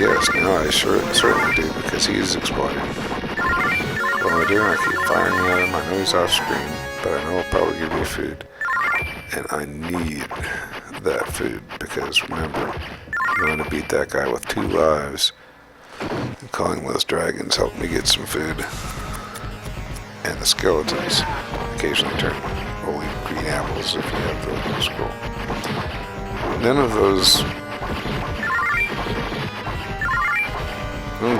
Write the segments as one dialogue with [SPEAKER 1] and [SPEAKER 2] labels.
[SPEAKER 1] yes, now I certainly do, because he is exploding. Well, I do, I keep firing at him. I know he's off screen, but I know he'll probably give me food. And I need that food, because remember, you want to beat that guy with 2 lives. And calling those dragons helped me get some food. And the skeletons occasionally turn holy green apples if you have the scroll. None of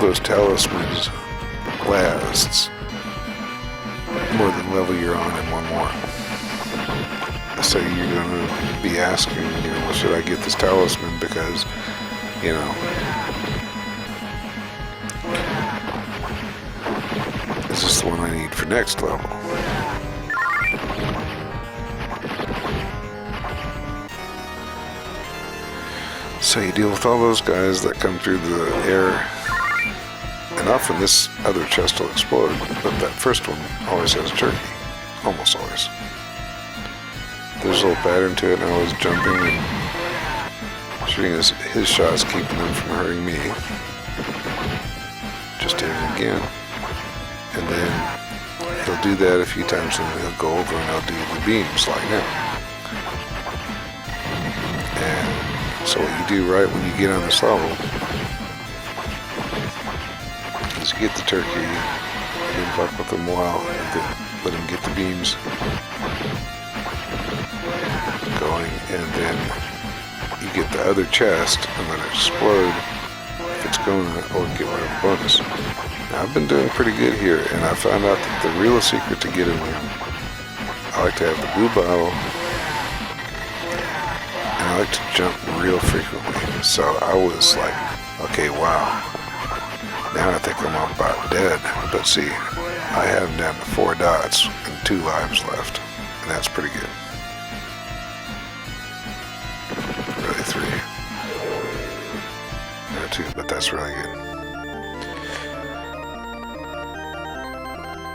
[SPEAKER 1] those talismans lasts more than level you're on and one more. So you're going to be asking, well, should I get this talisman because, is this the one I need for next level? So you deal with all those guys that come through the air, and often this other chest will explode, but that first one always has turkey. Almost always. There's a little pattern to it, and I was jumping and shooting his shots, keeping them from hurting me. Just hit him again. And then he'll do that a few times, and he'll go over and he'll do the beams like now. And so what you do right when you get on this level is you get the turkey, and then fuck with him a while, and then let him get the beams going, and then you get the other chest and let it explode if it's going to, or get whatever bonus. Now, I've been doing pretty good here, and I found out that the real secret to getting them, I like to have the blue bottle, and I like to jump real frequently. So I was like, okay, wow, now I think I'm about dead. But see, I have him down to 4 dots and 2 lives left, and that's pretty good. Really 3. No, 2, but that's really good.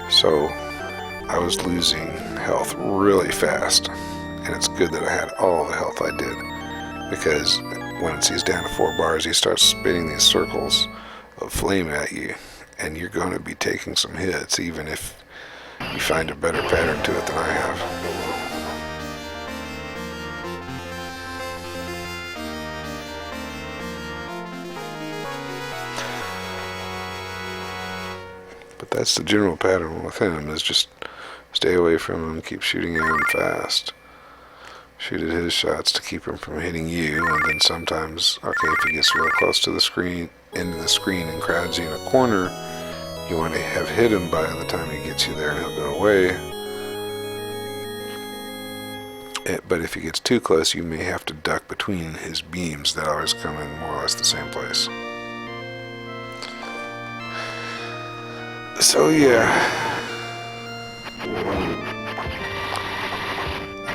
[SPEAKER 1] So I was losing health really fast, and it's good that I had all the health I did, because when he's down to 4 bars, he starts spinning these circles of flame at you, and you're going to be taking some hits, even if you find a better pattern to it than I have. But that's the general pattern with him, is just stay away from him, keep shooting at him fast. Shoot at his shots to keep him from hitting you, and then sometimes, okay, if he gets real close to the screen, into the screen and crowds you in a corner, you want to have hit him by the time he gets you there, and he'll go away. But if he gets too close, you may have to duck between his beams that always come in more or less the same place. So yeah,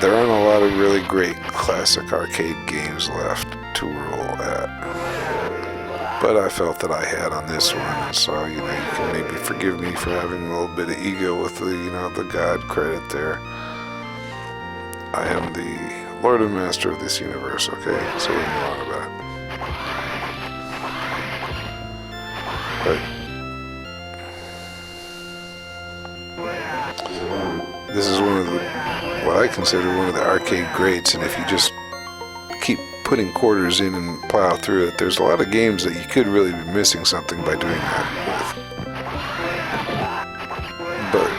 [SPEAKER 1] there aren't a lot of really great classic arcade games left to rule at, but I felt that I had on this one, and so you can maybe forgive me for having a little bit of ego with the the God credit there. I am the Lord and Master of this universe, okay? So leave me alone about it. But this is what I consider one of the arcade greats, and if you just keep putting quarters in and plow through it, there's a lot of games that you could really be missing something by doing that with. But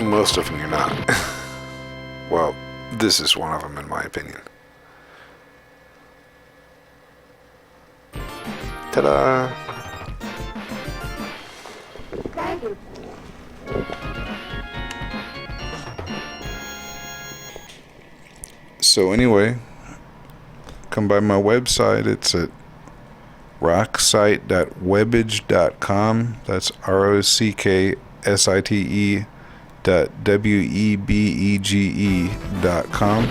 [SPEAKER 1] most of them you're not. Well, this is one of them in my opinion. Ta-da! So anyway, come by my website. It's at rocksite.webage.com. That's ROCKSITE.WEBEGE.com.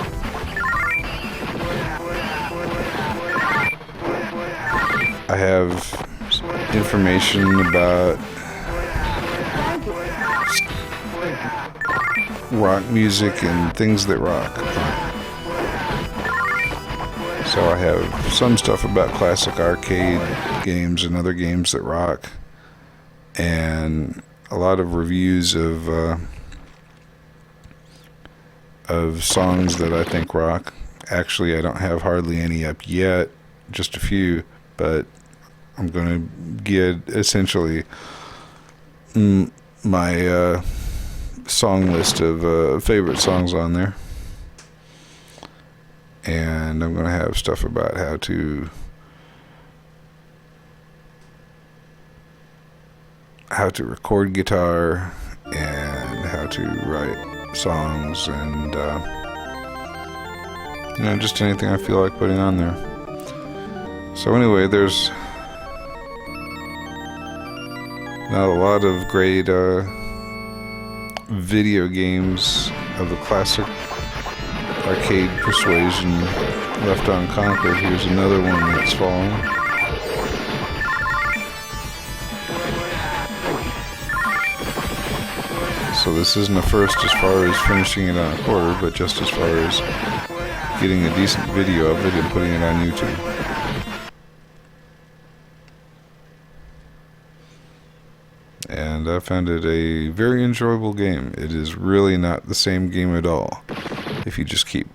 [SPEAKER 1] I have information about rock music and things that rock. So I have some stuff about classic arcade games and other games that rock, and a lot of reviews of songs that I think rock. Actually, I don't have hardly any up yet, just a few, but I'm going to get essentially my song list of favorite songs on there. And I'm going to have stuff about how to record guitar and how to write songs, and just anything I feel like putting on there. So anyway, there's not a lot of great video games of the classic arcade Persuasion left unconquered. Here's another one that's fallen. So this isn't a first as far as finishing it on a quarter, but just as far as getting a decent video of it and putting it on YouTube. And I found it a very enjoyable game. It is really not the same game at all if you just keep